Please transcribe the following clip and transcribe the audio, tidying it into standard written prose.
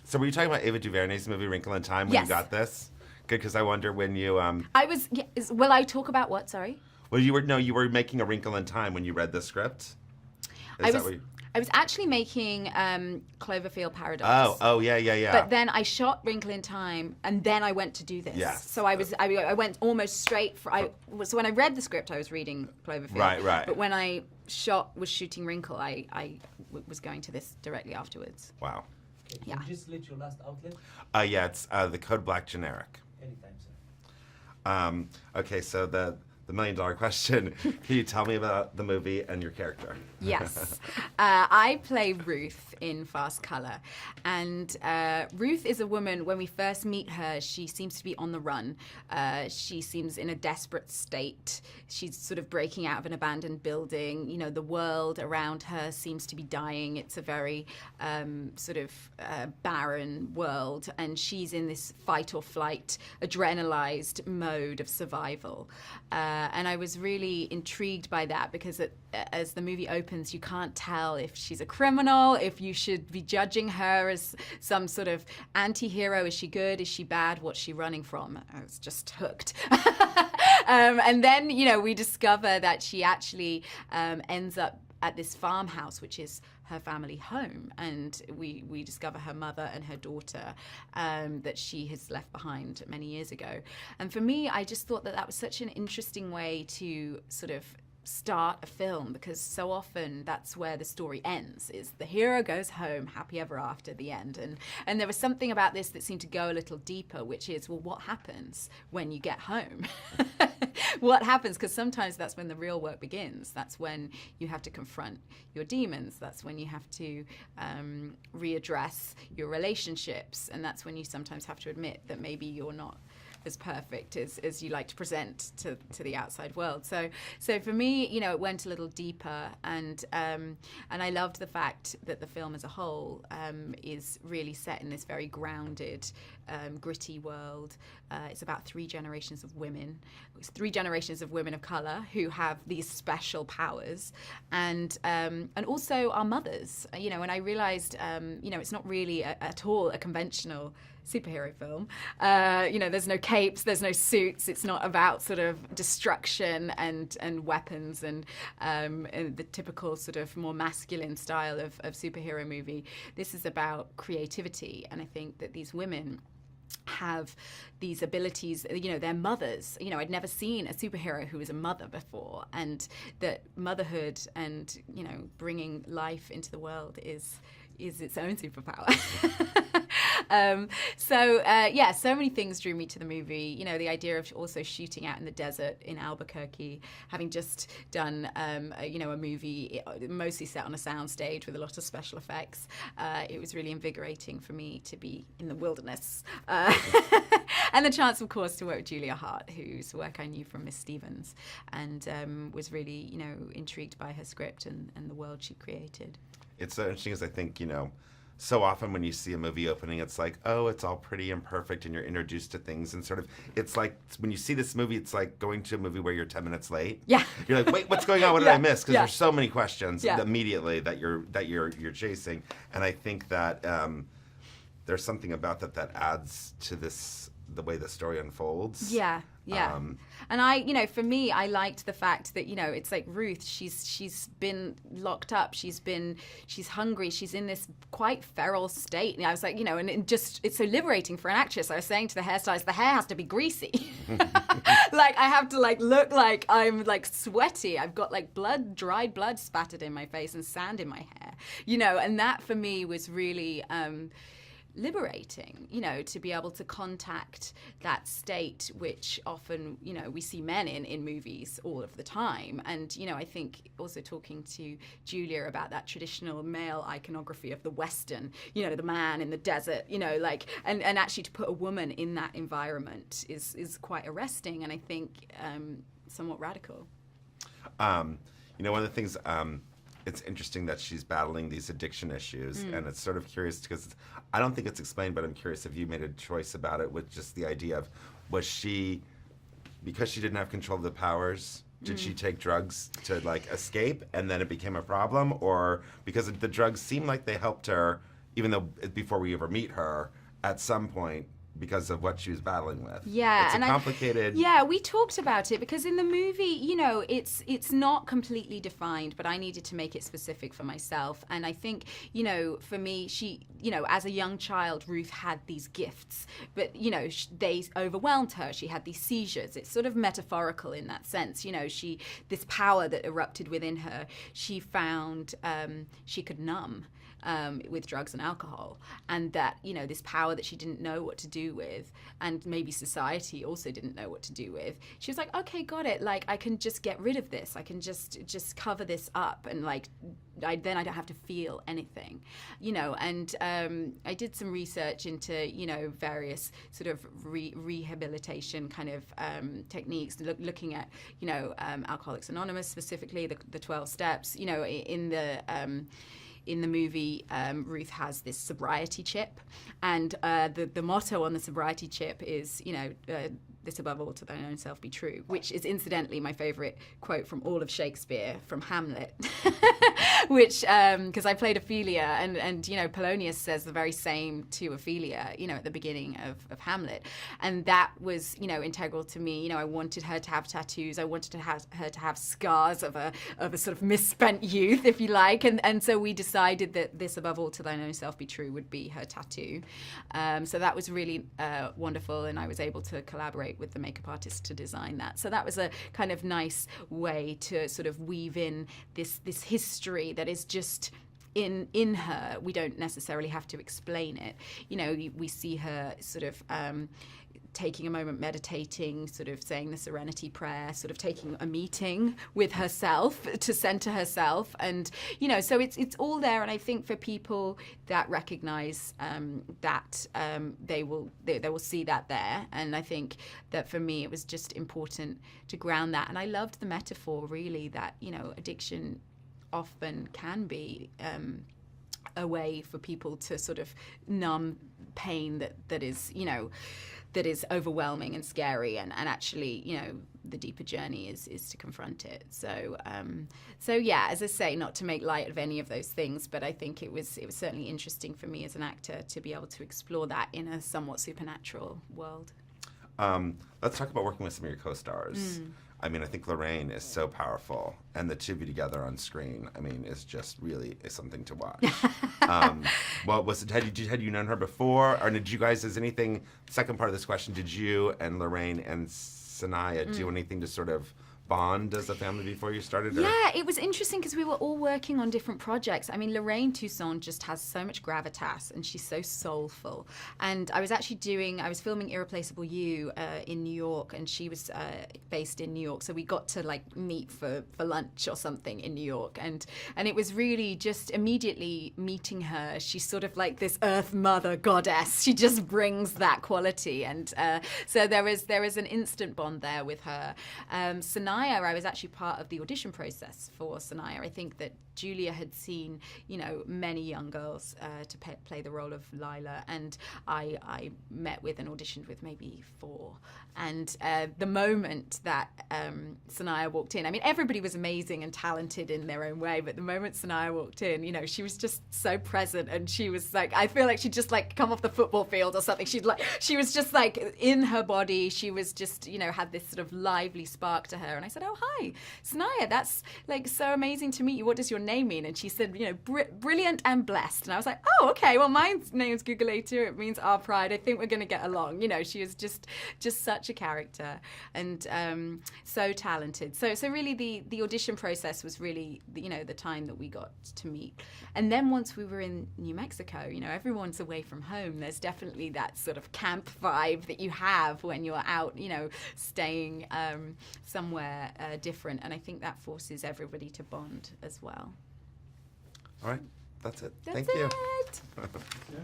So were you talking about Ava DuVernay's movie Wrinkle in Time when you got this? Good, because I wonder when you... I was... will I talk about what, sorry? Well, you were making A Wrinkle in Time when you read the script? I was actually making Cloverfield Paradox. Oh, yeah. But then I shot Wrinkle in Time, and then I went to do this. Yes. So I went almost straight for. So when I read the script, I was reading Cloverfield. Right. But when I was shooting Wrinkle, I was going to this directly afterwards. Wow. Okay, can you just let your last outlet? Yeah, it's the Code Black generic. Anytime, sir. Okay, so the $1 million question. Can you tell me about the movie and your character? Yes. I play Ruth in Fast Color. And Ruth is a woman, when we first meet her, she seems to be on the run. She seems in a desperate state. She's sort of breaking out of an abandoned building. You know, the world around her seems to be dying. It's a very barren world. And she's in this fight or flight, adrenalized mode of survival. And I was really intrigued by that because as the movie opens, you can't tell if she's a criminal, if you should be judging her as some sort of anti-hero. Is she good? Is she bad? What's she running from? I was just hooked. And then, we discover that she actually ends up at this farmhouse, which is her family home, and we discover her mother and her daughter that she has left behind many years ago. And for me, I just thought that was such an interesting way to sort of start a film, because so often that's where the story ends, is the hero goes home happy ever after, the end. And there was something about this that seemed to go a little deeper, which is, well, what happens when you get home? What happens? Because sometimes that's when the real work begins. That's when you have to confront your demons. That's when you have to readdress your relationships. And that's when you sometimes have to admit that maybe you're not as perfect as you like to present to the outside world. So for me, it went a little deeper, and I loved the fact that the film as a whole is really set in this very grounded, gritty world. It's about 3 generations of women. It's 3 generations of women of color who have these special powers, and also our mothers. And I realized, it's not really at all a conventional superhero film. There's no capes, there's no suits. It's not about sort of destruction and weapons and the typical sort of more masculine style of superhero movie. This is about creativity, and I think that these women have these abilities. They're mothers. I'd never seen a superhero who was a mother before, and that motherhood and bringing life into the world is its own superpower. So many things drew me to the movie. The idea of also shooting out in the desert in Albuquerque, having just done a movie mostly set on a soundstage with a lot of special effects. It was really invigorating for me to be in the wilderness. And the chance, of course, to work with Julia Hart, whose work I knew from Miss Stevens, and was really, intrigued by her script and the world she created. It's so interesting, as I think, so often when you see a movie opening, it's like, oh, it's all pretty and perfect, and you're introduced to things, and sort of, it's like, when you see this movie, it's like going to a movie where you're 10 minutes late. Yeah. You're like, wait, what's going on? What did I miss? Because Yeah. there's so many questions Yeah. immediately that you're chasing, and I think that there's something about that adds to the way the story unfolds. Yeah. And for me, I liked the fact that, it's like Ruth, she's been locked up, she's hungry, she's in this quite feral state. And I was like, and it's so liberating for an actress. I was saying to the hairstylist, the hair has to be greasy. Like, I have to look like I'm sweaty. I've got dried blood spattered in my face and sand in my hair, and that for me was really, liberating, to be able to contact that state, which often, we see men in movies all of the time. And, I think also talking to Julia about that traditional male iconography of the Western, the man in the desert, and actually to put a woman in that environment is quite arresting, and I think somewhat radical. One of the things, it's interesting that she's battling these addiction issues, and it's sort of curious because I don't think it's explained, but I'm curious if you made a choice about it with just the idea of, was she, because she didn't have control of the powers, did she take drugs to escape and then it became a problem, or because the drugs seemed like they helped her even though before we ever meet her, at some point, because of what she was battling with. Yeah, it's and a complicated. Yeah, we talked about it because in the movie, you know, it's not completely defined, but I needed to make it specific for myself. And I think, you know, for me, she, you know, as a young child, Ruth had these gifts, but you know, they overwhelmed her. She had these seizures. It's sort of metaphorical in that sense. You know, this power that erupted within her, she found she could numb. With drugs and alcohol, and that, you know, this power that she didn't know what to do with, and maybe society also didn't know what to do with, she was like, okay, got it, like I can just get rid of this, I can just cover this up, and like then I don't have to feel anything, you know. And I did some research into, you know, various sort of rehabilitation kind of techniques, looking at, you know, Alcoholics Anonymous, specifically the 12 steps. You know, in the movie, Ruth has this sobriety chip, and the motto on the sobriety chip is, you know, this above all to thine own self be true, which is incidentally my favorite quote from all of Shakespeare, from Hamlet, which, because I played Ophelia, and you know, Polonius says the very same to Ophelia, you know, at the beginning of Hamlet. And that was, you know, integral to me. You know, I wanted her to have tattoos. I wanted her to have scars of a sort of misspent youth, if you like. And so we decided that this above all to thine own self be true would be her tattoo. So that was really wonderful, and I was able to collaborate with the makeup artist to design that. So that was a kind of nice way to sort of weave in this history that is just in her. We don't necessarily have to explain it. You know, we see her sort of taking a moment, meditating, sort of saying the Serenity Prayer, sort of taking a meeting with herself to center herself, and you know, so it's all there. And I think for people that recognize that, they will see that there. And I think that for me, it was just important to ground that. And I loved the metaphor, really, that, you know, addiction often can be a way for people to sort of numb pain that is, you know, that is overwhelming and scary, and actually, you know, the deeper journey is to confront it. So yeah, as I say, not to make light of any of those things, but I think it was certainly interesting for me as an actor to be able to explore that in a somewhat supernatural world. Let's talk about working with some of your co-stars. I mean, I think Lorraine is so powerful, and the two of you together on screen, I mean, is just really something to watch. Well, had you known her before, or did you guys, second part of this question, did you and Lorraine and Saniyya do anything to sort of bond as a family before you started? Or? Yeah, it was interesting because we were all working on different projects. I mean, Lorraine Toussaint just has so much gravitas, and she's so soulful. And I was filming Irreplaceable You in New York, and she was based in New York, so we got to like meet for lunch or something in New York, and it was really just immediately meeting her. She's sort of like this Earth Mother goddess. She just brings that quality, and so there is an instant bond there with her. Saniyya, I was actually part of the audition process for Saniyya. I think that Julia had seen, you know, many young girls to play the role of Lila, and I met with and auditioned with maybe 4. And the moment that Saniyya walked in, I mean, everybody was amazing and talented in their own way, but the moment Saniyya walked in, you know, she was just so present, and she was like, I feel like she'd just like come off the football field or something. She was just like in her body. She was just, you know, had this sort of lively spark to her. And I said, oh, hi, Saniyya, that's like so amazing to meet you. What does your name mean? And she said, you know, brilliant and blessed. And I was like, oh, okay, well, my name's Gugu. It means our pride. I think we're going to get along. You know, she was just such a character, and so talented. So really the audition process was really, you know, the time that we got to meet. And then once we were in New Mexico, you know, everyone's away from home. There's definitely that sort of camp vibe that you have when you're out, you know, staying somewhere different. And I think that forces everybody to bond as well. All right, that's it. That's Thank you. it. Yeah.